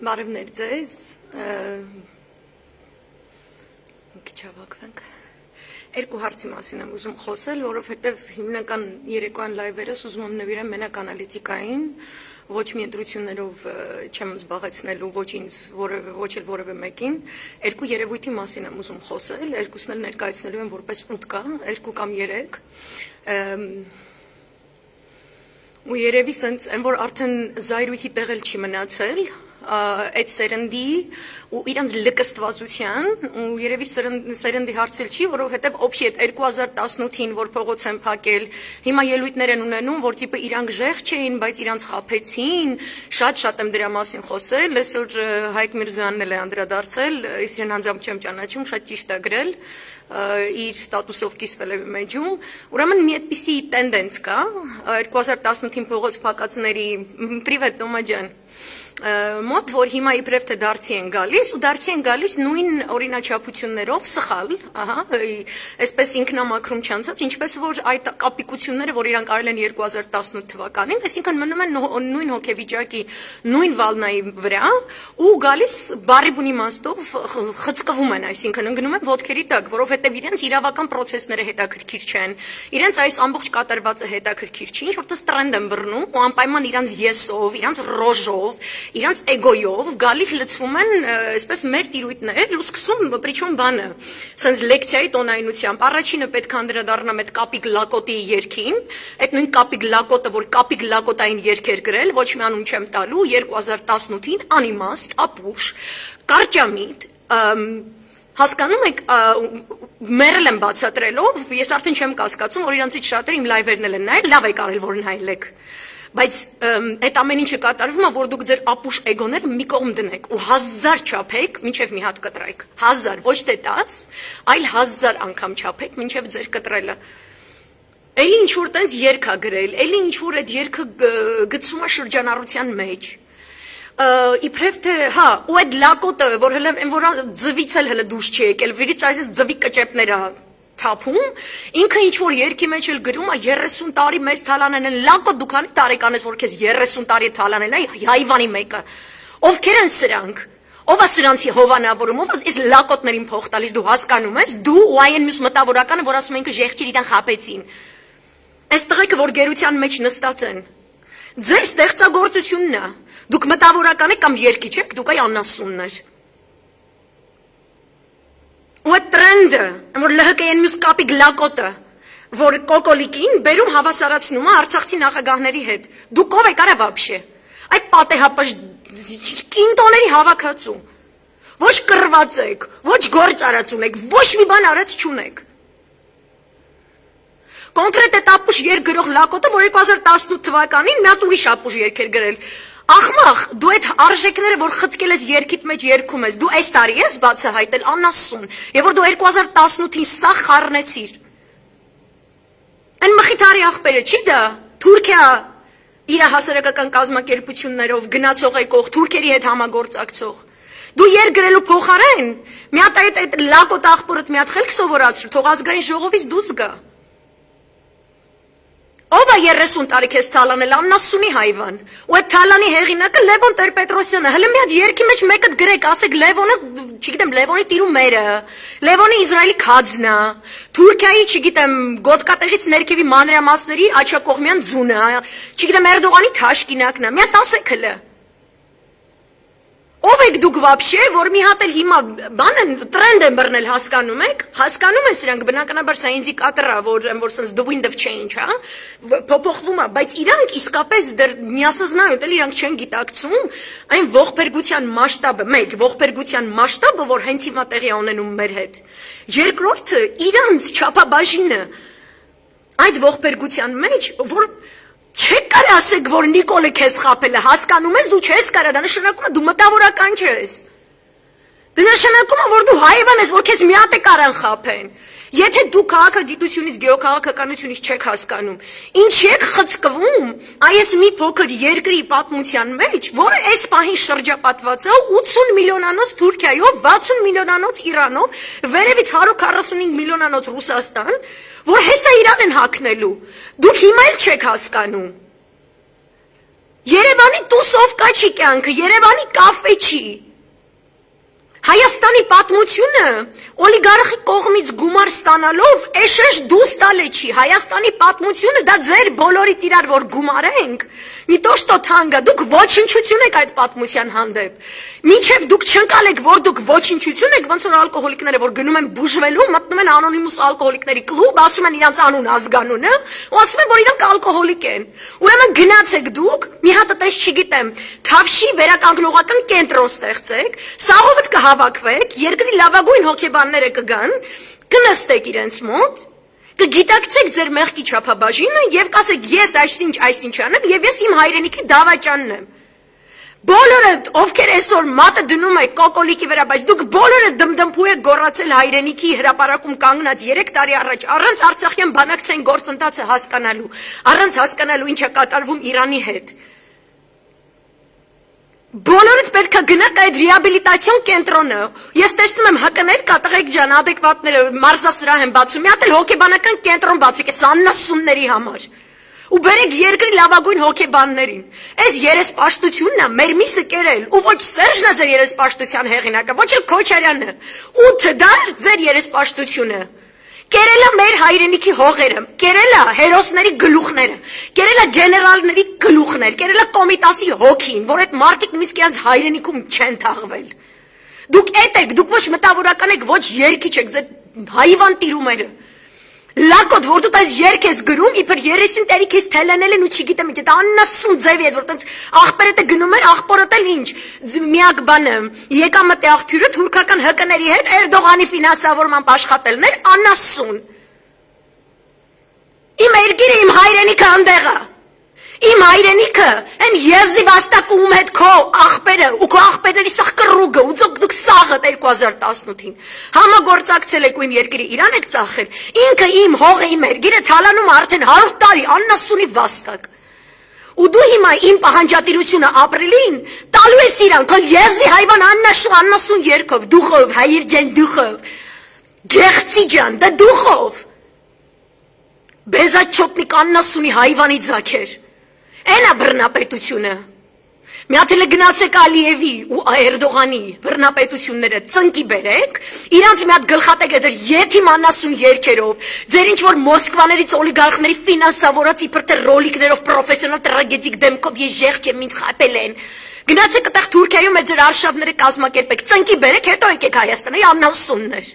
Բարևներ ձեզ, քիչավակվենք, երկու հարցի մասին եմ ուզում խոսել, որովհետև հիմնական երեկոյան լայվերս ուզում եմ նվիրեմ մենակ անալիտիկային, ոչ մի ընտրություններով չեմ զբաղեցնելու ոչ ինձ, ոչ էլ որևէ մեկին, երկու երևույթի մասին եմ ուզում խոսել, երկուսն էլ ներկայացնելու եմ որպես ունտկա, երկու կամ երեք, ու երևի սենց են, որ արդեն զայրույթի տեղել չի մնացել, այդ սերնդի ու իրանց լկստվածության ու երևի սերնդի հարցել չի, որովհետև օբշի այդ 2018-ին, որ փողոց են փակել, հիմա ելույթներ են ունենում, որ տիպը իրանք ժեղ չէին, բայց իրանք խաբեցին, շատ եմ դրա մասին խոսել, այսօր Հայկ Միրզոյանն էլ է անդրադարձել, ես իրեն անձամբ չեմ ճանաչում, շատ ճիշտ է գրել, իր ստատուսով կիսվել է մեջում, ուրեմն մի այդպիսի տենդենս կա, 2018-ին փողոց փակածների, պրիվետ Տոմա ջան, մոտ, որ հիմա իբրև թե դարձի են գալիս, ու դարձի են գալիս նույն օրինաչափություններով սխալ, այսպես ինքնամաքրում չանցած, ինչպես որ այդ կապիկությունները, որ իրանք արել են 2018 թվականին, այսինքն մնում են նույն հոգեվիճակի, նույն վալնայի վրա, ու գալիս բարի բուն իմաստով խցկվում են, այսինքն ընկնում են ոտքերի տակ, որովհետև իրենց իրավական պրոցեսները հետաքրքիր չեն, իրենց այս ամբողջ կատարվածը հետաքրքիր չի, ինչ որտես տրենդ են բռնում, ու անպայման իրանց եսով, իրանց ռոժով, իրանց էգոյով գալիս լցվում են այսպես մեր տիրույթներ ու սկսում պրիչոն բանը սենց լեկցիայի տոնայնությամբ առաջինը պետք է անդրադառնամ այդ կապիկ լակոտի երգին այդ նույն կապիկ լակոտը որ կապիկ լակոտային երգ էր գրել ոչ մի անուն չեմ տալու 2018-ին անիմաստ ապուշ կարճամիտ հասկանում եք մերել եմ բացատրելով ես արդեն չեմ կասկածում որ իրանցից շատերը իմ լայվերն են նայել լավ եք արել որ նայել եք Բայց այդ ամեն ինչը կատարվում է, որ դուք ձեր ապուշ էգոները մի կողմ դնեք ու 1000 չափեք, մինչև մի հատ կտրեք, 1000, ոչ թե 10, այլ 1000 անգամ չափեք, մինչև ձեր կտրելը։ Էլի ինչ-որ տենց երգ է գրել, էլի ինչ-որ այդ երգը գցում է շրջանառության մեջ։ Իբրև թե, հա, ու այդ լակոտը, որ հələ որ ձվից էլ հələ դուրս չի եկել, վիրից այս ձվի կճեպները թափում, ինքը ինչ-որ երկի մեջ էլ գրում է 30 տարի մեզ թալանեն են, լակոտ դու քանի տարեկան ես, որ քեզ 30 տարի թալանել է, հայվանի մեկը, ովքեր են սրանք, ով է սրանցի հովանավորում, ով է լակոտներին փող տալիս, դու հասկանում ես, դու ու այն մյուս մտավորականը, որ ասում են ինքը ժեղջիր իրան խապեցին, այս տղեկը, որ գերության մեջ նստած են, ձեր ստեղծագործությունն է, դուք մտավորական եք կամ երկիչ եք, դուք այ անասուններ ու այդ տրենդը, որ լհկեն մյուս կապիկ լակոտը, որ կոկոլիկին բերում հավասարացնում է արցախցի նախագահների հետ, դուք ով եք արա վաբշե, այդ պատեհապաշ կինտոների հավաքացու, ոչ կրված եք, ոչ գործ արած ունեք, ոչ մի բան արած չունեք, կոնկրետ այդ ապուշ երգ գրող լակոտը, որ 2018 թվականին մի հատ ուրիշ ապուշ երգ էր գրել, Ախմախ, դու այդ արժեքները, որ խցկել ես երկիտ մեջ երկում ես, դու այս տարի ես բացահայտել անասուն, և որ դու 2018-ին սա խառնեցիր։ Այն մխիթարի աղբերը չի դա, Թուրքիա իր հասարակական կազմակերպություններով գնացող եկող, թուրքերի հետ համագործակցող։ Դու երգրելու փոխարեն, մի հատ այդ լակոտ աղբորդ մի հատ խելք սովորացրու, թող ազգային ժողովից դուրս գա։ Ով է 30 տարի քեզ թալանել, աննասունի հայվան, ու այդ թալանի հեղինակը Լևոն Տեր-Պետրոսյանը, հələ մի հատ երգի մեջ մեկըդ գրեք, ասեք Լևոնը, չգիտեմ, Լևոնի տիրու մերը, Լևոնի Իսրայելի քաջնա, Թուրքիայի, չգիտեմ, գոտկատեղից ներքևի մանրամասների աչակողմյան ձունը, չգիտեմ, Էրդողանի թաշկինակն է, մի հատ ասեք հələ։ Ով եք դուք վաբշե, որ մի հատ էլ հիմա բան են, տրենդ են բռնել, հասկանում եք, հասկանում են սրանք, բնականաբար սա ինձի կատրա, որ սենց the wind of change, հա, փոփոխվում է, բայց իրանք իսկապես դեռ նյասզնայոտ էլ իրանք չեն գիտակցում, այն ողբերգության մասշտաբը, մեկ, ողբերգության մասշտաբը, որ հենց հիմա տեղի ունենում մեր հետ, երկրորդը իրանց չափաբաժինը, այդ ողբերգության մեջ, որ Չեք կարա ասեք, որ Նիկոլը քեզ խապել է, հասկանում ես, դու չես կարա, դա նշանակում է, դու մտավորական չես։ Դա նշանակում է, որ դու հայվան ես, որ քեզ մի հատ է կարան խապեն։ Եթե դու քաղաքագիտությունից, գեոքաղաքականությունից չեք հասկանում, ինչ եք խցկվում, այս մի փոքր երկրի պատմության մեջ, որը այս պահին շրջապատված է 80 միլիոնանոց Թուրքիայով, 60 միլիոնանոց Իրանով, վերևից 145 միլիոնանոց Ռուսաստան, որ հեսա իրան են հագնելու, դուք հիմա էլ չեք հասկանում։ Երևանի տուսովկա չի կյանքը, Երևանի կաֆե չի։ Հայաստանի պատմությունը օլիգարխի կողմից գումար ստանալով էշեշ դուս տալը չի, Հայաստանի պատմությունը դա ձեր բոլորից իրար որ գումարենք, մի то что թանգա, դուք ոչնչություն եք այդ պատմության հանդեպ, մինչև դուք չընկալեք, որ դուք ոչնչություն եք, ոնց որ ալկոհոլիկները, որ գնում են բուժվելու, մտնում են անոնիմուս ալկոհոլիկների կլուբ, ասում են իրանց անուն ազգանունը, ու ասում են, որ իրանք ալկոհոլիկ են, ուրեմն գնացեք դուք, մի հատ այդպես չգիտեմ, Թավշի վերականգնողական կենտրոն ստեղծեք, սաղովդ կհավաքվեք, երկրի լավագույն հոգեբանները կգան, կնստեք իրենց մոտ, կգիտակցեք ձեր մեղքի չափաբաժինը եւ կասեք ես այսինչ անեմ եւ ես իմ հայրենիքի դավաճանն եմ։ Բոլորը ովքեր այսօր մատը դնում եք կոկոլիկի վրա, բայց դուք բոլորը դմդմփու եք գոռացել հայրենիքի հրապարակում կանգնած 3 տարի առաջ, առանց Արցախյան բանակցային գործընթացը հասկանալու, առանց հասկանալու ինչ է կատարվում Իրանի հետ։ Բոլորից պետք է գնաք այդ ռիաբիլիտացիոն կենտրոնը։ Ես տեսնում եմ ՀԿ-ներ կատաղեք ջան, ադեկվատները մարզասրահ են բացում, մի հատ էլ հոգեբանական կենտրոն բացեք, այս աննասունների համար։ Ու բերեք երկրի լավագույն հոգեբաններին։ Այս երեսպաշտությունն է մեր միսը կերել, ու ոչ Սերժն է ձեր երեսպաշտության հեղինակը, ոչ էլ Քոչարյանը։ 8 դար ձեր երեսպաշտությունը։ Կերելա մեր հայրենիքի հողերը, կերելա հերոսների գլուխները, կերելա գեներալների գլուխներ, կերելա կոմիտասի հոգին, որ այդ մարդիկ նույնիսկ իրենց հայրենիքում չեն թաղվել։ Դուք էդ եք, դուք ոչ մտավորական եք, ոչ երգիչ եք, ձեր հայվան տիրումերը։ Լակոտ, որ դու այս երգ ես գրում, իբր 30 տարի քեզ թելանել են ու չգիտեմ ինչ, դա աննասուն ձևի է, որ տենց աղբերդ է գնում էր, աղբորդ էլ ինչ, միակ բանը, եկամտի աղբյուրը թուրքական ՀԿ-ների հետ Էրդողանի ֆինանսավորմամբ աշխատելն էր, աննասուն։ Իմ երկիրը, իմ հայրենիքը անդեղ է։ Իմ հայրենիքը, այն եզի վաստակում հետ քո աղբերը ու քո աղբերների սաղ կռուգը ու դուք սաղը 2018-ին համագործակցել եք ու իմ երկիրը իրան եք ծախել, ինքը իմ հողը իմ երկիրը թալանում արդեն 100 տարի աննասունի վաստակ։ Ու դու հիմա իմ պահանջատիրությունը ապրիլին տալու ես իրան, քո եզի հայվան աննասուն երկով, դուխով, հայր ջան դուխով, գեղցի ջան, դա դուխով, բեզաչոտնիկ աննասունի հայվանի ձակեր։ Էնա բռնապետությունը։ Մի հատ էլ գնացեք Ալիևի ու Էրդողանի բռնապետությունները ծնկի բերեք, իրանց մի հատ գլխատեք ձեր եթիմ աննասուն երգերով, ձեր ինչ որ Մոսկվաներից օլիգարխների ֆինանսավորած իբր թե ռոլիկներով պրոֆեսիոնալ տրագեդիկ դեմքով ես ժեղջ եմ ինձ խապել են։ Գնացեք այդտեղ Թուրքիայում այդ ձեր արշավները կազմակերպեք, ծնկի բերեք, հետո եկեք Հայաստանը, աննասուններ։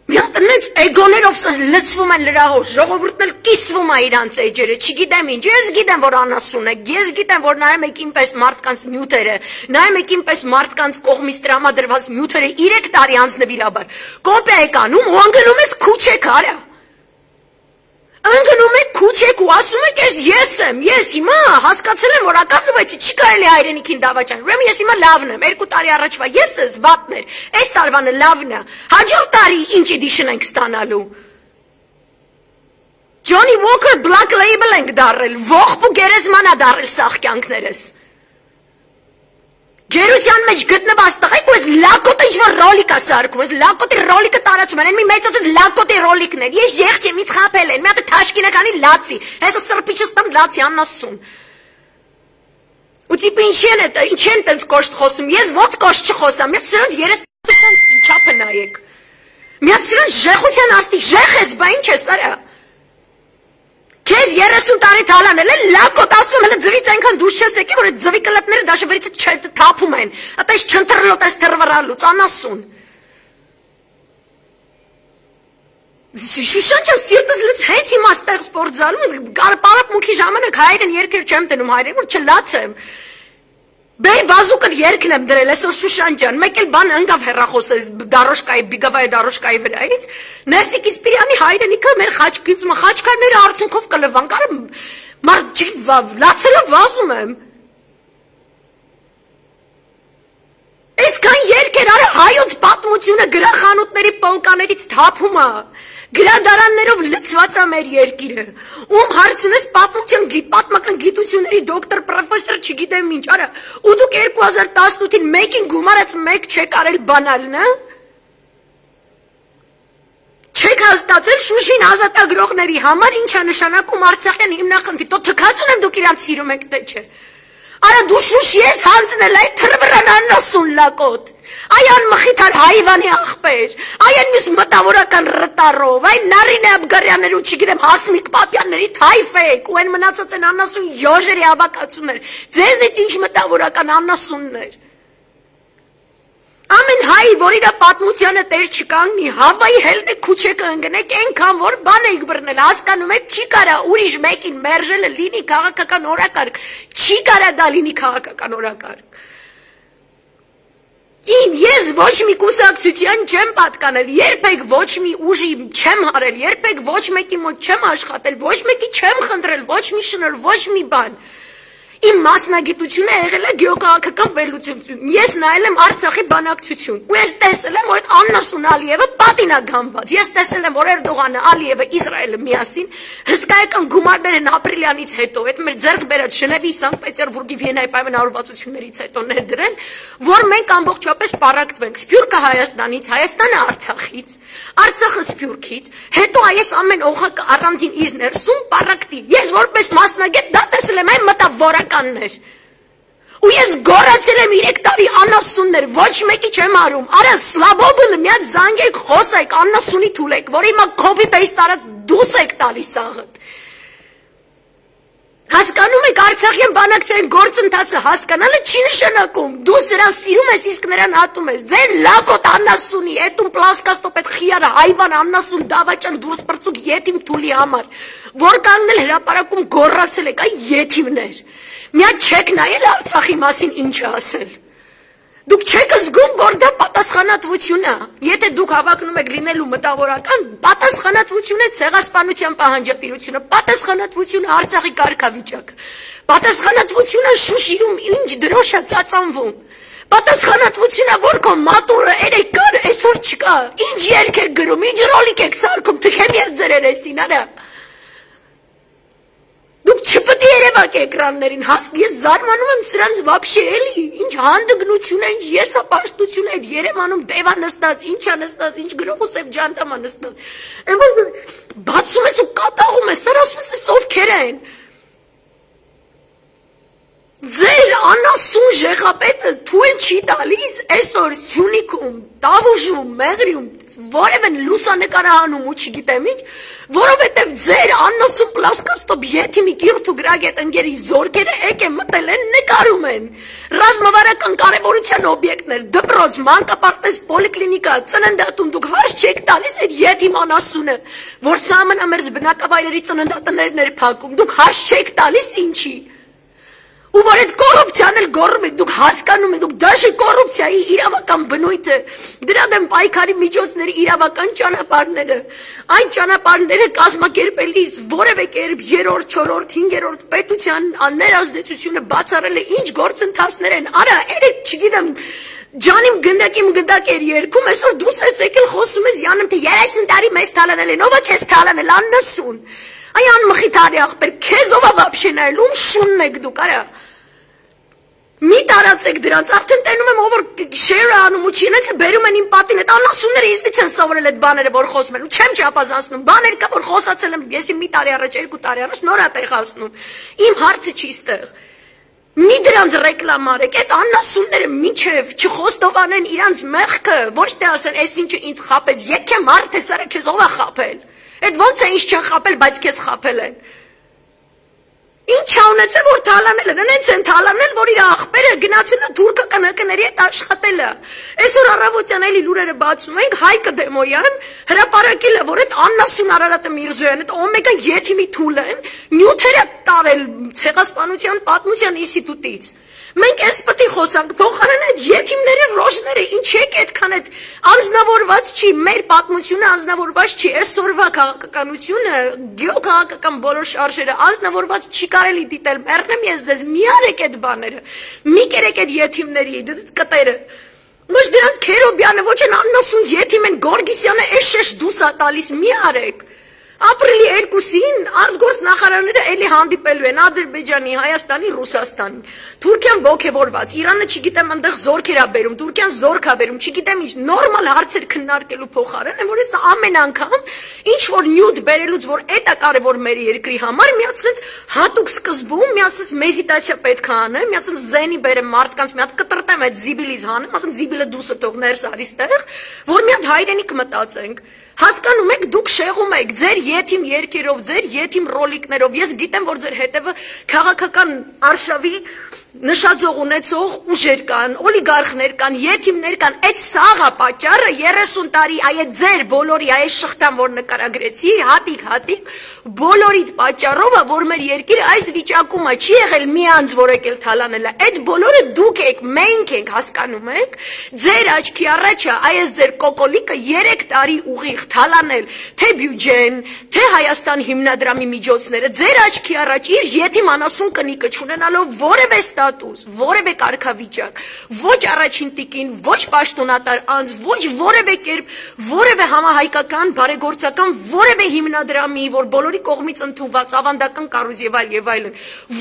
Մի հատ նենց էգոներով լցվում են լրահոր, ժողովուրդն էլ կիսվում է իրանց էջերը, չգիտեմ ինչ, ես գիտեմ, որ անասուն եք, ես գիտեմ, որ նայում եք ինպես մարդկանց նյութերը, նայում եք ինպես մարդկանց կողմից տրամադրված նյութերը 3 տարի անց նվիրաբար, կոպիա եք անում ու անգնում ես քուչեք արա, անգնում եք քուչեք ու ասում եք ես եմ, ես հիմա հասկացել եմ, որ ակասվայցի չի կարելի հայրենիքին դավաճան, ուրեմն ես հիմա լավն եմ, 2 տարի առաջվա ես ես վատն էր, այս տարվանը լավն է, հաջորդ տարի ինչ էդիշն ենք ստանալու։ Johnny Walker Black Label ենք դարել, ողբ ու գերեզման է դարել սաղ կյանքներս։ Գերության մեջ գտնված տղեկ ու ես լակոտը ինչ-որ ռոլիկ է սարքում, ես լակոտի ռոլիկը տարածում են, մի մեծացած լակոտի ռոլիկներ, ես եղջ եմ, ինձ խապել են, մի հատ թաշկինականի լացի, հեսը սրպիչս տամ լացի աննասուն։ Ու տիպը ինչ են տենց կոշտ խոսում, ես ոնց կոշտ չխոսամ, մի հատ սրանց երեսպաշտության չապը նայեք, մի հատ սրանց ժեղության աստի, ժեղ ես, բա ինչ ես արա։ Քեզ 30 տարի թալանել են, լակոտ ասում եմ, հələ ձվից այնքան դուրս չես եկի, որ այդ ձվի կլպները դաշվերից թափում են, այդպես չընտրլոտ ես թրվռալուց, անասուն։ Շուշան ջան, սիրտս լից հենց հիմա ստեղ սպորտ զալում, պարապ մուքի ժամանակ հայրեն երկեր չեմ տնում հայրեն, որ չլացեմ։ Բեր բազուկը երկն եմ դրել, այսօր Շուշան ջան, մեկ էլ բան ընկավ հեռախոսը դարոշկայի, բիգավայի դարոշկայի վրայից, Ներսիկ Իսպիրյանի հայրենիքը մեր խաչքարները արցունքով կլվան, կարը մարդ լացելով վազում եմ։ Այսքան երկեր արա հայոց պատմությունը գրախանութների պոլկաներից թափում է, գրադարաններով լցված է մեր երկիրը, ում հարցնես պատմական գիտությունների դոկտոր, պրոֆեսոր չգիտեմ ինչ, արա, ու դուք 2018-ին մեկին գումարած մեկ չեք արել բանալն, Չեք հաստատել Շուշին ազատագրողների համար ինչա նշանակում Արցախյան հիմնախնդիր։ Դու թքած ունեմ դուք իրանց սիրում եք թե չէ։ Արա դու Շուշի ես հանձնել այ թրվրան աննասուն լակոտ։ Այ անմխիթար հայվանի աղբեր, այ այն մյուս մտավորական ռտարով, այ Նարինե Աբգարյաններ ու չգիտեմ Հասմիկ Պապյանների թայֆեք ու այն մնացած են աննասուն յոժերի հավաքածուներ։ Ձեզնից ինչ մտավորական աննասուններ։ Ամեն հայ, որ իրա պատմությանը տեր չկանգնի, հավայի հելն է քուչե կընկնեք, ենքան որ բան եք բռնել, հասկանում եք, չի կարա ուրիշ մեկին մերժելը լինի քաղաքական օրակարգ, չի կարա դա լինի քաղաքական օրակարգ։ Ես ոչ մի կուսակցության չեմ պատկանել, երբեք ոչ մի ուժի չեմ հարել, երբեք ոչ մեկի մոտ չեմ աշխատել, ոչ մեկի չեմ խնդրել, ոչ մի շնոր, ոչ մի բան։ Իմ մասնագիտությունը եղել է գեոկաղաքական վերլուծություն։ Ես նայել եմ Արցախի բանակցություն։ Ու ես տեսել եմ, որ այդ Աննասուն Ալիևը պատին է գանված։ Ես տեսել եմ, որ Էրդողանը, Ալիևը, Իսրայելը միասին հսկայական գումարներ են ապրիլյանից հետո, այդ մեր ձեռք բերած Ժնևի, Սանկտ Պետերբուրգի, Վիեննայի պայմանավորվածություններից հետո ներդրել, որ մենք ամբողջապես պարակտվենք։ Սփյուռքը Հայաստանից, Հայաստանը Արցախից, Արցախը Սփյուռքից, հետո այս ամեն օղակը առանձին իր ներսում պարակտի։ Ես որպես մասնագետ դա տեսել եմ, այն մտավորականներ։ Ու ես գոռացել եմ 3 տարի աննասուններ, ոչ մեկի չեմ արում։ Արա Սլաբոբը մի հատ զանգեք, խոսեք, աննասունի թուլեք, որ հիմա copy paste արած դուս եք տալիս աղդ։ Հասկանում եք Արցախյան բանակցային գործընթացը հասկանալը չի նշանակում։ Դու սրան սիրում ես, իսկ նրան ատում ես։ Ձեր լակոտ աննասունի, էտում պլասկաստոպ էտ խիարը հայվան աննասուն դավաճան դուրս պրծուկ ետիմ թուլի համար, որ կանգնել հրապարակում գոռացել եք, այ ետիմներ։ Միատ չեք նայել Արցախի մասին ինչ ասել։ Դուք չեք զգում, որ դա պատասխանատվություն է։ Եթե դուք հավակնում եք լինելու մտավորական, պատասխանատվություն է ցեղասպանության պահանջատիրությունը, պատասխանատվություն է Արցախի կարգավիճակը, պատասխանատվություն է Շուշիում ինչ դրոշ է ծածանվում, պատասխանատվություն է, որ քո մատուրը երեք կար, այսօր չկա, ինչ երգ եք գրում, ինչ ռոլիկ եք սարքում, թքեմ ես ձեր երեսին, արա։ Դուք չպետք է երևաք էկրաններին, ես զարմանում եմ սրանց վաբշե էլի, ինչ հանդգնություն է, ինչ եսապաշտություն է, Երևանում տևա նստած, ինչա նստած, ինչ գրողուս եք ջանտամա նստած, բացում ես ու կատաղում ես, սարասում ես ովքեր են, ձեր անասուն ժեղապետը թույլ չի տալիս այսօր Սյունիքում, Տավուշում, Մեղրիում, որևէ լուսանկարահանում ու չգիտեմ ինչ, որովհետև ձեր աննասուն պլասկաստոպ ետիմի կիրթ ու գրագետ ընկերի զորքերը եկեն մտել են նկարում են, ռազմավարական կարևորության օբյեկտներ, դպրոց, մանկապարտեզ, պոլիկլինիկա, ծննդատուն, դուք հաշ չեք տալիս այդ ետիմ անասունը, որ սահմանամերձ բնակավայրերի ծննդատներն էր փակում, դուք հաշ չեք տալիս ինչի։ Ու որ այդ կոռուպցիան էլ գոռում եք, դուք հասկանում եք, դուք դաշի կոռուպցիայի իրավական բնույթը, դրա դեմ պայքարի միջոցների իրավական ճանապարհները, այն ճանապարհները կազմակերպելիս որևէ կերպ 3-րդ, 4-րդ, 5-րդ պետության ներազդեցությունը բացառել է ինչ գործընթացներ են, արա, երեք չգիտեմ, ջանիմ գնդակ էր երգում, այսօր դուս ես եկել խոսում ես յանում, թե 30 տարի մեզ թալանել են, ով է քեզ թալանել, աննասուն, այ անմխիթարի աղբեր, քեզ ով է վաբշե նայել, ում շունն եք դուք, արա, մի տարածեք դրանց, արդեն տենում եմ, ով որ շերը անում ու չի նեցը բերում են իմ պատին, այդ անասունները իզնից են սովորել այդ բաները, որ խոսում են, ու չեմ չապազանցնում, բաներ կա, որ խոսացել եմ, ես մի տարի առաջ, 2 տարի առաջ, նոր է տեղացնում, իմ հարցը չի ստեղ, մի դրանց ռեկլամ արեք, այդ անասունները միջև չխոստովանեն իրանց մեղքը, ոչ թե ասեն, այս ինչը ինձ խապեց, եկե մարդ ես արա, քեզ ով է խապել, այդ ոնց է ինձ չեն խապել, բայց քեզ խապել են, ինչ ունեցել, որ թալանել են, նենց են թալանել, որ իր աղբերը գնացել է թուրքը կնկների հետ աշխատել է, այսօր առավոտյան էլի լուրերը բացում ենք, Հայկը Դեմոյան հրապարակել է, որ այդ Աննասուն Արարատը Միրզոյան, այդ Օմեգա ետիմի թուլ են, նյութերը տարել ցեղասպանության պատմության ինստիտուտից, մենք այս պետք է խոսանք, փոխարեն այդ ետիմների ռոժները, ինչ եք այդքան այդ անձնավորված չի, մեր պատմությունը անձնավորված չի, այսօրվա քաղաքականությունը, գեոքաղաքական բոլոր շարժերը անձնավորված չի կարելի դիտել, մեռնեմ ես ձեզ, մի արեք այդ բաները, մի կերեք այդ ետիմների կտերը, ոչ դրանք Քերոբյանը, ոչ են Աննասուն ետիմ են, Գորգիսյանը էշեշ դուսա տալիս, մի արեք, Ապրիլի 2-ին արտգործ նախարարները էլի հանդիպելու են Ադրբեջանի, Հայաստանի, Ռուսաստանի։ Թուրքիան ողջևորված, Իրանը չգիտեմ այնտեղ զորքեր ա բերում, Թուրքիան զորք ա բերում, չգիտեմ ինչ նորմալ հարցեր քննարկելու փոխարեն, որ ես ամեն անգամ ինչ որ նյութ բերելուց, որ էդ է կարևոր մեր երկրի համար, միած sense հատուկ սկզբում, միած sense մեդիտացիա պետք է անեմ, միած sense զենի բերեմ մարդկանց, մի հատ կտրտեմ այդ զիբիլից հանեմ, ասեմ զիբիլը դուսը թող ներս արի ստեղ, որ մի հատ հայրենիք մտածենք։ Հասկանում եք, դուք շեղում եք ձեր եթիմ երկերով, ձեր եթիմ ռոլիկներով։ Ես գիտեմ, որ ձեր հետևը քաղաքական արշավի նշաձող ունեցող ուժեր կան, օլիգարխներ կան, եթիմներ կան։ Այդ սաղը պատճառը 30 տարի այդ ձեր բոլորի այս շղթան, որ նկարագրեցի, հատիկ, բոլորիդ պատճառով է, որ մեր երկիրը այս վիճակում է, չի եղել մի անձ, որ եկել թալանել է։ Այդ բոլորը դուք եք, մենք ենք, հասկանում եք։ Ձեր աչքի առաջ է այս ձեր կոկոլիկը 3 տարի ուղիղ թալանել, թե բյուջեն, թե Հայաստան հիմնադրամի միջոցները, ձեր աչքի առաջ իր եթիմ անասուն կնիկը չունենալով որևէ ստատուս, որևէ կարգավիճակ, ոչ առաջին տիկին, ոչ պաշտոնատար անձ, ոչ որևէ կերպ, որևէ համահայկական, բարեգործական, որևէ հիմնադրամի, որ բոլորի կողմից ընդունված ավանդական կառույց եւ այլն,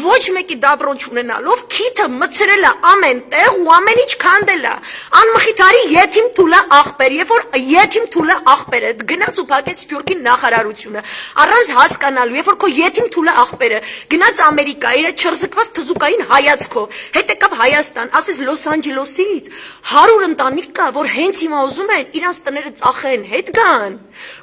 ոչ մեկի դաբրոն չունենալով քիթը մցրել է ամեն տեղ ու ամեն ինչ քանդել է։ Անմխիթարի եթիմ թուլա աղբեր, երբ որ եթիմ թուլա աղբերը գնաց ու փակեց Սփյուռքի նախարարությունը, առանց հասկանալու, երբ որ քո եթիմ թուլա աղբերը գնաց Ամերիկա, իր չրզկված թզուկային հայացքով, հետ եկավ Հայաստան, ասես Լոս Անջելեսից 100 ընտանիք կա, որ հենց հիմա ուզում են իրանց տները ծախեն, հետ գան,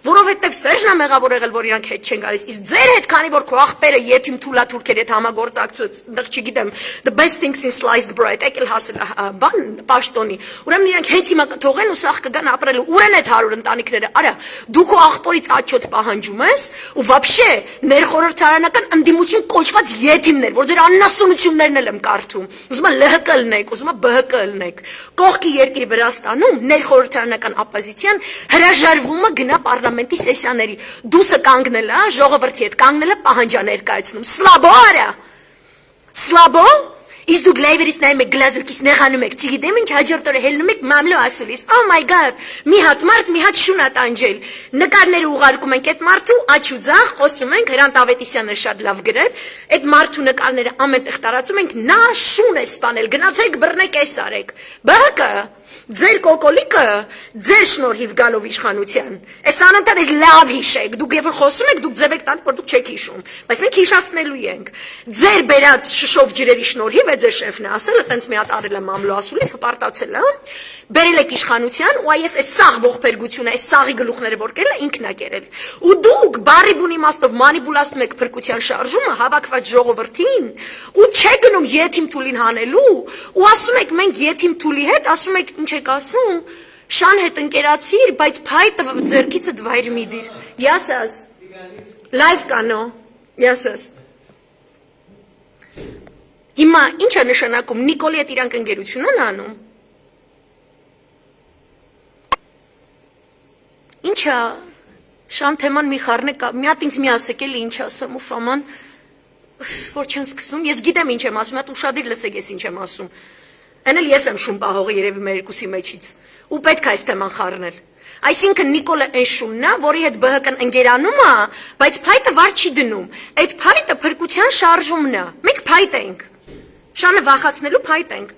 որովհետև Սերժն է մեղավոր եղել, որ իրանք հետ չեն գալիս, իսկ ձեր հետ, քանի որ քո աղբերը եթիմ թուլա թուրքերի հետ համագործակցած, դեռ չգիտեմ, the best things in sliced bread, եկել հասել բան պաշտոնի, ուրեմն իրանք հենց հիմա կթողեն ու սաղ կգան ապրելու, ուրեն այդ 100 ընտանիքները, արա, դու քո աղբորից աչոտ պահանջում ես, ու вообще ներխորհրդարանական ընդդիմություն կոչված եթիմներ, որ ձեր աննասունություններն էլ եմ կարդում, ուզում եմ ԼՀԿ լնեք, ուզում եմ ԲՀԿ լնեք, կողքի երկրի Վրաստանում ներխորհրդարանական ապոզիցիան հրաժարվում է գնա պարլամենտի սեսիաների, դուսը կանգնել է, ժողովրդի հետ կանգնել է պահանջա ներկայացնում, սլաբո արա, սլաբո, իսկ դուք լայվերից նայում եք գլազրկից նեղանում եք, չգիտեմ ինչ հաջորդ օրը հելնում եք մամլո ասուլիս, oh my god, մի հատ մարդ, մի հատ շուն ա տանջել, նկարները ուղարկում ենք այդ մարդու, աչ ու ձախ, խոսում ենք, Հրանտ Ավետիսյանը շատ լավ գրել, այդ մարդու նկարները ամենտեղ տարածում ենք, նա շուն է սպանել, գնացեք բռնեք էս արեք, ԲՀԿ ձեր կոկոլիկը, ձեր շնորհիվ գալով իշխանության, այս անընդհատ այս լավ հիշեք, դուք երբ որ խոսում եք, դուք ձև եք տալիս, որ դուք չեք հիշում, բայց մենք հիշացնելու ենք, ձեր բերած շշով ջրերի շնորհիվ է ձեր շեֆն է ասել, այտենց մի հատ արել է մամլո ասուլիս, հպարտացել է, բերել եք իշխանության, ու այս սաղ ողբերգությունը, այս սաղի գլուխները որ կերել է, ինքն է կերել, ու դուք բարի բուն իմաստով մանիպուլացնում եք փրկության շարժումը հավաքված ժողովրդին, ու չեք գնում եթիմ թուլին հանելու, ու ասում եք մենք եթիմ թուլի հետ, ասում եք ինչ եք ասում, շան հետ ընկերացիր, բայց փայտը ձերքիցդ վայր մի դիր, յասաս, լայվ կանո, յասաս, հիմա ինչ է նշանակում, Նիկոլի հետ իրանք ընկերություն են անում, ինչ է, շան թեման մի խարնեք, մի հատ ինձ մի ասեք էլի ինչ ասեմ ու ֆաման, որ չեն սկսում, ես գիտեմ ինչ եմ ասում, հատ ուշադիր լսեք ես ինչ եմ ասում, են էլ ես եմ շուն պահողը երևի մեր երկուսի մեջից, ու պետք է այս թեման խառնել, այսինքն Նիկոլը այն շունն է, որի հետ ԲՀԿ-ն ընկերանում է, բայց փայտը վար չի դնում, այդ փայտը փրկության շարժումն է, մենք փայտ ենք, շանը վախացնելու փայտ ենք,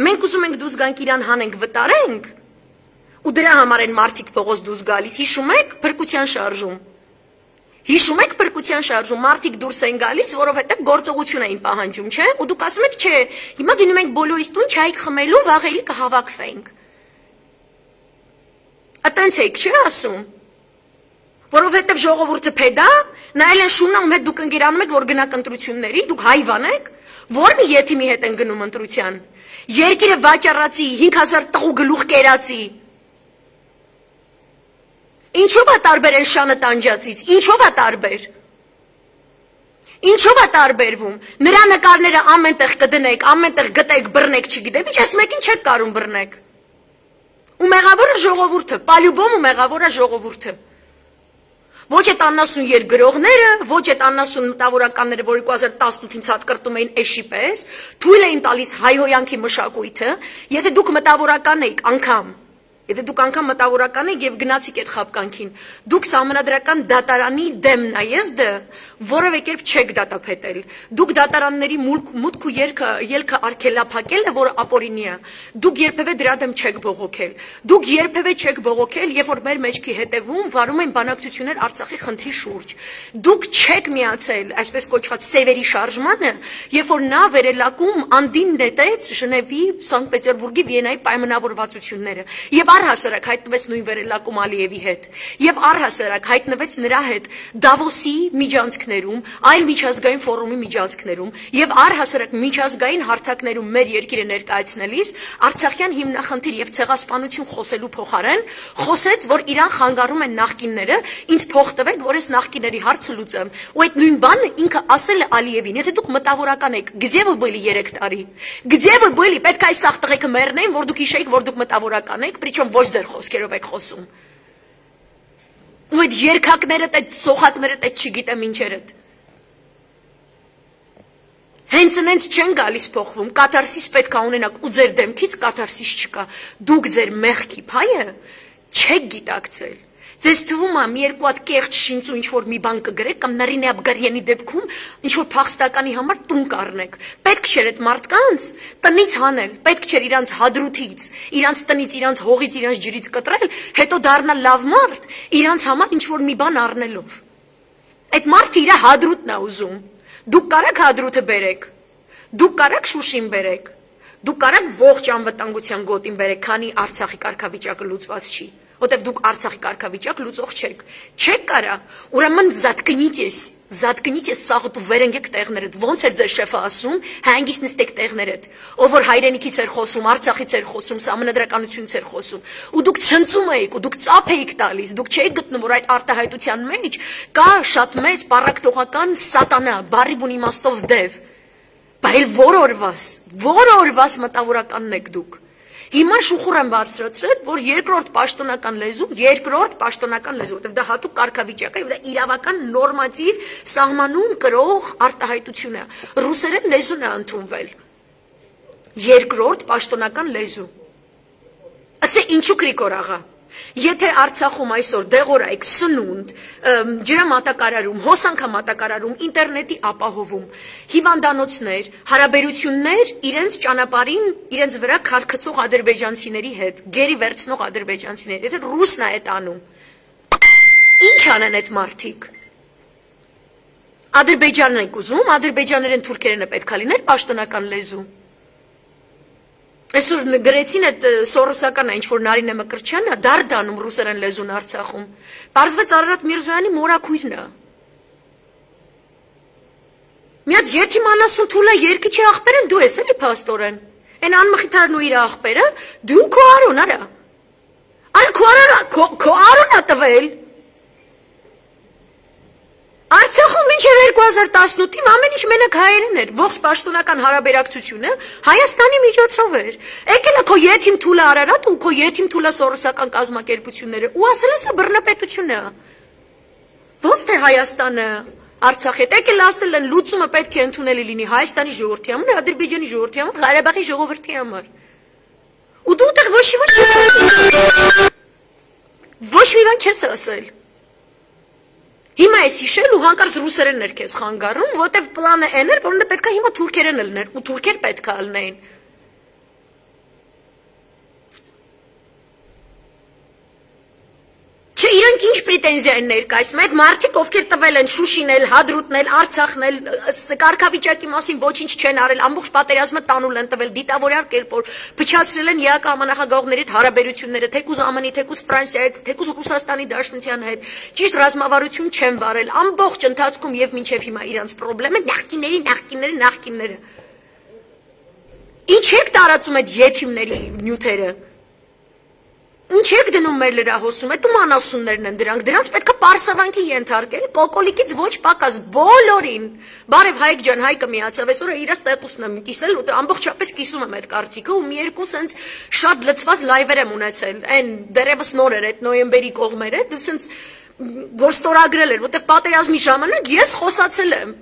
մենք ուզում ենք դուրս գանք իրան հանենք վտարենք, ու դրա համար են մարդիկ փողոց դուրս գալիս, հիշում եք փրկության շարժում, հիշում եք փրկության շարժում, մարդիկ դուրս են գալիս, որովհետև գործողություն էին պահանջում, չէ, ու դուք ասում եք, չէ, հիմա գնում ենք բոլորիս տուն չայք խմելու, վաղ կհավաքվենք, այտենց եք, չէ ասում, որովհետև ժողովուրդը փեդա, նայել են շունը, ում հետ դուք ընկերանում եք, որ գնաք ընտրությունների, դուք հայվան եք, որ մի եթիմի հետ են գնում ընտրության, երկիրը վաճառացի, 5000 տղու գլուխ կերացի, ինչով է տարբեր են շանը տանջացից, ինչով է տարբեր, ինչով է տարբերվում, նրա նկարները ամենտեղ կդնեք, ամենտեղ գտեք, բռնեք, չգիտեմ, ինչ ես մեկին չեք կարում բռնեք, ու մեղավորը ժողովուրդը, պալյուբոմ ու մեղավորը ժողովուրդը, ոչ այդ աննասուն երկրողները, ոչ այդ աննասուն մտավորականները, որ 2018-ին ցածկրտում էին էշի պես, թույլ էին տալիս հայհոյանքի մշակույթը, եթե դուք մտավորական եք անգամ, Եթե դուք անգամ մտավորական եք եւ գնացիք այդ խապկանքին, դուք սահմանադրական դատարանի դեմն ա ես դե որևէ կերպ չեք դատապետել։ Դուք դատարանների մուտք ու ելքը արգելափակել է, որ ապօրինի է։ Դուք երբևէ դրա դեմ չեք բողոքել։ Դուք երբևէ չեք բողոքել, երբ որ մեր մեջքի հետևում վարում են բանակցություններ Արցախի խնդրի շուրջ։ Դուք չեք միացել, այսպես կոչված սևերի շարժմանը, երբ որ նա վերելակում անդին նետեց Ժնևի, Սանկտ Պետերբուրգի, Վիեննայի պայմանավորվածությունները եւ առհասարակ հայտնվեց նույն վերելակում Ալիևի հետ եւ առհասարակ հայտնվեց նրա հետ Դավոսի միջանցքներում, այլ միջազգային ֆորումի միջանցքներում եւ առհասարակ միջազգային հարթակներում մեր երկիրը ներկայացնելիս Արցախյան հիմնախնդիր եւ ցեղասպանություն խոսելու փոխարեն խոսեց, որ իրան խանգարում են նախկինները, ինձ փող տվեք, որ ես նախկիների հարցը լուծեմ։ Ու այդ նույն բանը ինքը ասել է Ալիևին, եթե դուք մտավորական եք, где вы были 3 տարի։ Где вы были, պետք է այս սաղ տղեկը մեռնեին, որ դուք հիշեիք, որ դուք մտավորական եք, причем ոչ ձեր խոսքերով եք խոսում։ Ու այդ երկակներդ, այդ սոխակներդ, այդ չգիտեմ ինչերդ։ Հենց նենց չեն գալիս փոխվում, կաթարսիս պետք է ունենաք ու ձեր դեմքից կաթարսիս չկա։ Դուք ձեր մեղքի փայը չեք գիտակցել։ Ձեզ թվում է մի երկու հատ կեղծ շինծու ինչ-որ մի բան կգրեք կամ Նարինե Աբգարյանի դեպքում ինչ-որ փախստականի համար տուն կառնեք։ Պետք չէր այդ մարդկանց տնից հանել, պետք չէր իրանց հադրութից, իրանց տնից, իրանց հողից, իրանց ջրից կտրել, հետո դառնալ լավ մարդ, իրանց համար ինչ-որ մի բան առնելով։ Այդ մարդը իր հադրութն է ուզում։ Դուք կարաք հադրութը բերեք, դուք կարաք Շուշին բերեք, դուք կարաք ողջ անվտանգության գոտին բերեք, քանի Արցախի կարգավիճակը լուծված չի։ Որտեվ դուք Արցախի կարգավիճակ լուծող չեք։ Չեք կարա, ուրեմն zatknitесь, սաղդ ու վերընկեք տեղներդ, ոնց էր ձեր շեֆը ասում, հանգիստ նստեք տեղներդ, ով որ հայրենիքից էր խոսում, Արցախից էր խոսում, սահմանադրականությունից էր խոսում, ու դուք ցնծում էիք, ու դուք ծափ էիք տալիս, դուք չէիք գտնում, որ այդ արտահայտության մեջ կա շատ մեծ պարակտողական սատանա, բարի բուն իմաստով դև, բայց որ օրվաս մտավորականն եք դուք։ Հիմա շուխուր եմ բարձրացրել, որ երկրորդ պաշտոնական լեզու, որտեղ դա հատուկ կարգավիճակ է, դա իրավական նորմատիվ սահմանում կրող արտահայտություն է։ Ռուսերեն լեզուն է ընդունվել։ Երկրորդ պաշտոնական լեզու։ Ասե ինչու Գրիգոր աղա։ Եթե Արցախում այսօր դեղորայք սնունդ, ջրամատակարարում, հոսանքամատակարարում, ինտերնետի ապահովում, հիվանդանոցներ, հարաբերություններ իրենց ճանապարհին, իրենց վրա քարքծող ադրբեջանցիների հետ, գերի վերցնող ադրբեջանցիների հետ, եթե ռուսն է այդ անում, ինչ անեն այդ մարդիկ։ Ադրբեջանն եք ուզում, ադրբեջաներեն թուրքերենը պետք է լիներ պաշտոնական լեզու։ Այսօր գրեցին այդ սորոսական ինչ-որ Նարինե Մկրտչյանը դարդանում ռուսերեն լեզուն Արցախում։ Պարզվեց Արարատ Միրզոյանի մորաքույրն է։ Մի հատ եթիմանասուն թուլա երկիչի աղբեր են դու ես էլի փաստորեն։ Այն անմխիթարն ու իր աղբերը դու քո արոն արա։ Քո արոնը տվել։ Արցախում մինչև 2018-ին ամեն ինչ մենակ հայերեն էր, ողջ պաշտոնական հարաբերակցությունը Հայաստանի միջոցով էր։ Եկել է քո եթիմ թուլա Արարատ ու քո եթիմ թուլա սորոսական կազմակերպությունները ու ասել է սա բռնապետություն է։ Ոնց թե Հայաստանը Արցախի հետ եկել ասել են լուծումը պետք է ընդունելի լինի Հայաստանի ժողովրդի համար, Ադրբեջանի ժողովրդի համար, Ղարաբաղի ժողովրդի համար։ Ու դու այդտեղ ոչ մի բան չես ասել։ Ոչ մի բան չես ասել։ Հիմա ես հիշել ու հանկարծ ռուսերենն էր քեզ խանգարում, որտեվ պլանը այն էր, որ պետք է հիմա թուրքերեն լներ, ու թուրքեր պետք է լնեին։ Չէ, իրանք ինչ պրետենզիա են ներկայացնում, այդ մարդիկ, ովքեր տվել են Շուշին էլ, Հադրութն էլ, Արցախն էլ, կարգավիճակի մասին ոչինչ չեն արել, ամբողջ պատերազմը տանուլ են տվել, դիտավորյալ կերպով, փչացրել են ԵԱԿ-համանախագահողների հետ հարաբերությունները, թեկուզ ԱՄՆ-ի, թեկուզ Ֆրանսիայի հետ, թեկուզ Ռուսաստանի Դաշնության հետ, ճիշտ ռազմավարություն չեն վարել, ամբողջ ընթացքում եւ մինչեւ հիմա իրանց խնդրեմը նախկինները։ Ինչ եք տարածում այդ եթիմների նյութերը։ Ինչ եք դնում մեր լրահոսում, այդ մանասուններն են դրանց պետք է պարսավանքի ենթարկել, կոկոլիկից ոչ պակաս, բոլորին, բարև Հայկ ջան, Հայկը միացավ, այսօր իրաց տեպուսն եմ կիսել, ու ամբողջապես կիսում եմ այդ կարծիքը, ու մի երկու սենց շատ լծված լայվեր եմ ունեցել, այն դեռևս նոր էր այդ նոյեմբերի կողմերը, սենց որ ստորագրել էր, որտեղ պատերազմի ժամանակ ես խոսացել եմ,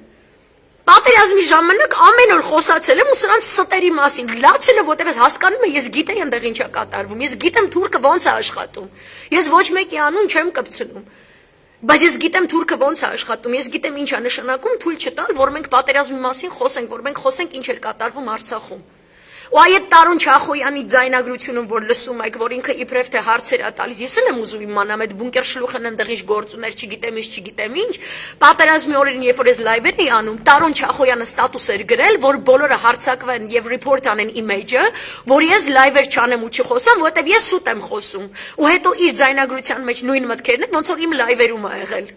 Պատերազմի ժամանակ ամեն օր խոսացել եմ ու սրանց ստերի մասին լացել եմ, որտեղ հասկանում եմ, ես գիտեի այնտեղ ինչ է կատարվում, ես գիտեմ թուրքը ոնց է աշխատում, ես ոչ մեկի անուն չեմ կպցնում, բայց ես գիտեմ թուրքը ոնց է աշխատում, ես գիտեմ ինչ է նշանակում թույլ չտալ, որ մենք պատերազմի մասին խոսենք, որ մենք խոսենք ինչ էր կատարվում Արցախում։ Ու այդ Տարոն Չախոյանի ձայնագրությունը, որ լսում եք, որ ինքը իբրև թե հարցեր է տալիս, ես էլ եմ ուզում իմանամ այդ բունկեր շլուխն ընդեղ ինչ գործուներ, չգիտեմ ինչ, պատերազմի օրերին, երբ որ ես լայվեր էի անում, Տարոն Չախոյանը ստատուս էր գրել, որ բոլորը հարցակվեն եւ report անեն իմեջը, որ ես լայվեր չանեմ ու չխոսամ, որովհետեւ ես սուտ եմ խոսում։ Ու հետո իր ձայնագրության մեջ նույն մտքերն են, ոնց որ իմ լայվերում է եղել։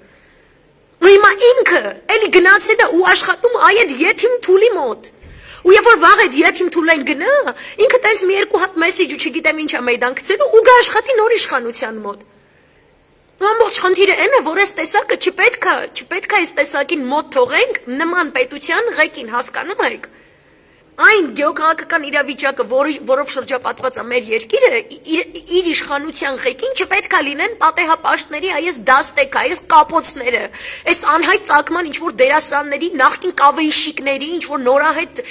Ու հիմա ինքը էլի գնացել է ու աշխատում այդ յեթիմ թուլի մոտ։ Ու երբ որ վաղ այդ յեթիմ թուլեն գնա, ինքը տենց մի երկու հատ մեսեջ ու չգիտեմ ինչ է մեյդան գցելու ու գա աշխատի նոր իշխանության մոտ։ Ամբողջ խնդիրը այն է, որ այս տեսակը չպետք է այս տեսակին մոտ թողենք նման պետության ղեկին, հասկանում եք։ Այն գեոքաղաքական իրավիճակը, որով շրջապատված է մեր երկիրը, իր իշխանության ղեկին չպետք է լինեն պատեհապաշտների այս դաստեկը, այս կապոցները, այս անհայտ ծագման ինչ-որ դերասանների, նախկին կավեիշիկների, ինչ-որ նորահայտ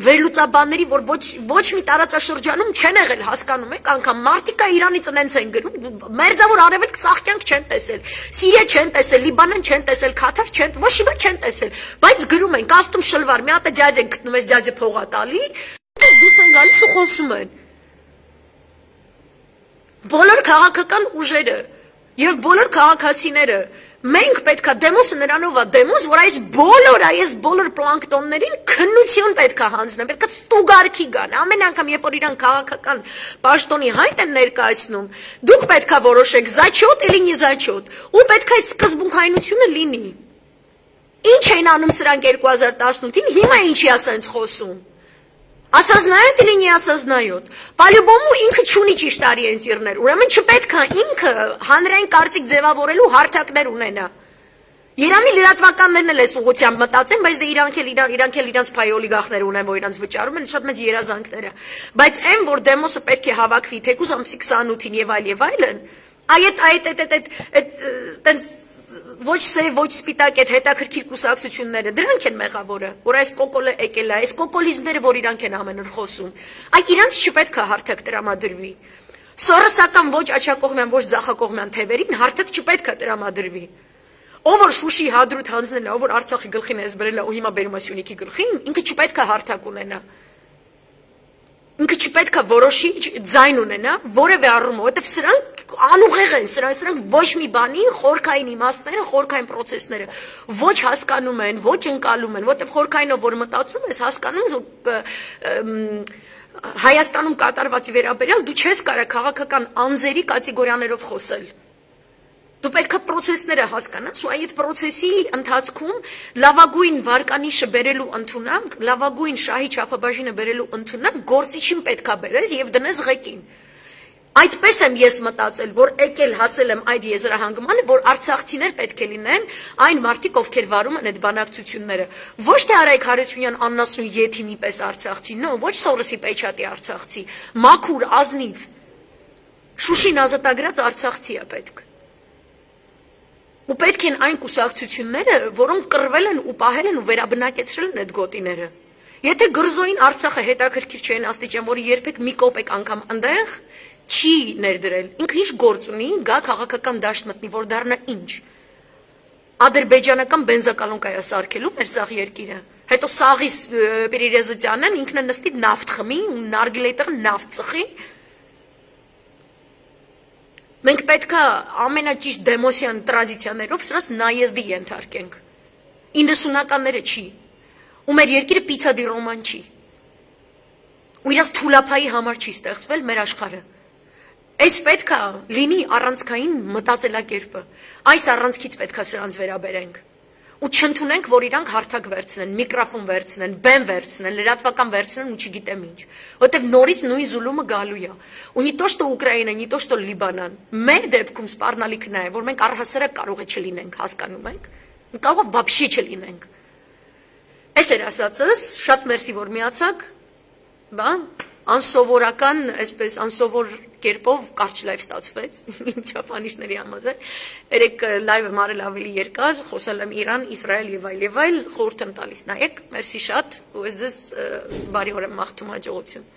վերլուծաբանների, որ ոչ մի տարածաշրջանում չեն եղել, հասկանում եք, անգամ մարդիկա Իրանից ընենց են գրում, մերձավոր արևելք սաղ կյանք չեն տեսել, Սիրիա չեն տեսել, Լիբանան չեն տեսել, Քաթար չեն, ոչ մի բան չեն տեսել, բայց գրում են, կաստում շլվար, մի հատ ձյաձ են գտնում, այս ձյաձը փողա դուս են գալիս ու խոսում են։ Բոլոր քաղաքական ուժերը եւ բոլոր քաղաքացիները մենք պետքա դեմոսը նրանով է դեմոս, որ այս բոլոր պլանկտոններին քննություն պետքա հանձնեն, պետքա ստուգարքի գան։ Ամեն անգամ երբ որ իրան քաղաքական պաշտոնի հայտ են ներկայացնում, դուք պետքա որոշեք զաչոտ или не զաչոտ, ու պետքա այս սկզբունքայնությունը լինի։ Ինչ են անում սրանք 2018-ին, հիմա ինչի է սենց խոսում։ Осознает или не осознает? По-любому ինքը չունի ճիշտ օրիենտիրներ, ուրեմն չպետք է ինքը հանրային կարծիք ձևավորելու հարթակներ ունենա։ Իրանի լրատվականներն էլ էս ուղղությամբ մտածեն, բայց դե իրանք էլ իրանց փայ օլիգարխներ ունեն, որ իրանց վճարում են շատ մեծ երազանքները։ Բայց այն որ դեմոսը պետք է հավաքվի թեկուզ ամսի 28-ին եւ այլն, այդ ոչ սև, ոչ սպիտակ այդ հետաքրքիր կուսակցությունները, դրանք են մեղավորը, որ այս կոկոլը եկել է, այս կոկոլիզմները, որ իրանք են ամեն օր խոսում, այդ իրանց չպետք է հարթակ տրամադրվի։ Սորոսական ոչ աչակողմյան, ոչ ձախակողմյան թևերին հարթակ չպետք է տրամադրվի։ Ով որ Շուշի հադրուտ հանձնել է, ով որ Արցախի գլխին է զբրել է ու հիմա բերում է Սյունիքի գլխին, ինքը չպետք է հարթակ ունենա։ Ինքը չպետք է որոշի ձայն ունենա, որևէ առումով, որովհետև սրանք անուղեղ են, սրանք ոչ մի բանի խորքային իմաստները, խորքային պրոցեսները ոչ հասկանում են, ոչ ընկալում են, որովհետև խորքայինով որ մտածում ես, հասկանում ես, որ Հայաստանում կատարվածի վերաբերյալ դու չես կարող քաղաքական անձերի կատեգորիաներով խոսել։ Դու պետք է պրոցեսները հասկանաս ու այդ պրոցեսի ընթացքում լավագույն վարկանիշը բերելու ընդունակ, լավագույն շահի չափաբաժինը բերելու ընդունակ գործիչին պետք է բերես եւ դնես ղեկին։ Այդպես եմ ես մտածել, որ եկել հասել եմ այդ եզրահանգմանը, որ արցախցիներ պետք է լինեն այն մարդիկ, ովքեր վարում են այդ բանակցությունները։ Ոչ թե Արայք Հարությունյան աննասուն եթիմի պես արցախցի, նո, ոչ Սորոսի Պեչատի արցախցի, մաքուր, ազնիվ, Շուշին ազատագրած արցախցի է պետք։ Ու պետք են այն կուսակցությունները, որոնք կռվել են ու պահել են ու վերաբնակեցրել են այդ գոտիները։ Եթե գրզոյին Արցախը հետաքրքիր չեն աստիճան, որ երբեք մի կոպեկ անգամ ընդեղ չի ներդրել, ինքը ինչ գործ ունի, գա քաղաքական դաշտ մտնի, որ դառնա ինչ։ Ադրբեջանական բենզակալոնկա է սարքելու մեր սաղ երկիրը։ Հետո սաղի Պերեզիդյանն ինքն նստի նավթ խմի ու նարգիլետը նավթ ծխի։ Մենք պետք է ամենաճիշտ դեմոսյան տրադիցիաներով սրանց նայեզդի ենթարկենք։ 90-ականները չի։ Ու մեր երկիրը պիցա դի ռոման չի։ Ու իրաց թուլափայի համար չի ստեղծվել մեր աշխարհը։ Այս պետք է լինի առանցքային մտածելակերպը։ Այս առանցքից պետք է սրանց վերաբերենք։ Ու չընդունենք, որ իրանք հարթակ վերցնեն, միկրոֆոն վերցնեն, բեմ վերցնեն, լրատվական վերցնեն ու չգիտեմ ինչ։ Որտեվ նորից նույն զուլումը գալու է։ Ու не то что Ուկրաինա, не то что Լիբանան։ Մեր դեպքում սպառնալիքն է, որ մենք առհասարակ կարող է չլինենք, հասկանում եք։ Մենք կարող է вообще չլինենք։ Այս էր ասածս, շատ մերսի որ միացաք, բա անսովորական, այսպես անսովոր կերպով կարճ լայվ ստացվեց, իմ չափանիշների համաձայն։ Երեք լայվը մարել ավելի երկար, խոսել եմ Իրան, Իսրայել եւ այլ, խորհուրդ եմ տալիս նայեք, մերսի շատ, ու ես ձեզ բարի օր եմ մաղթում հաջողություն։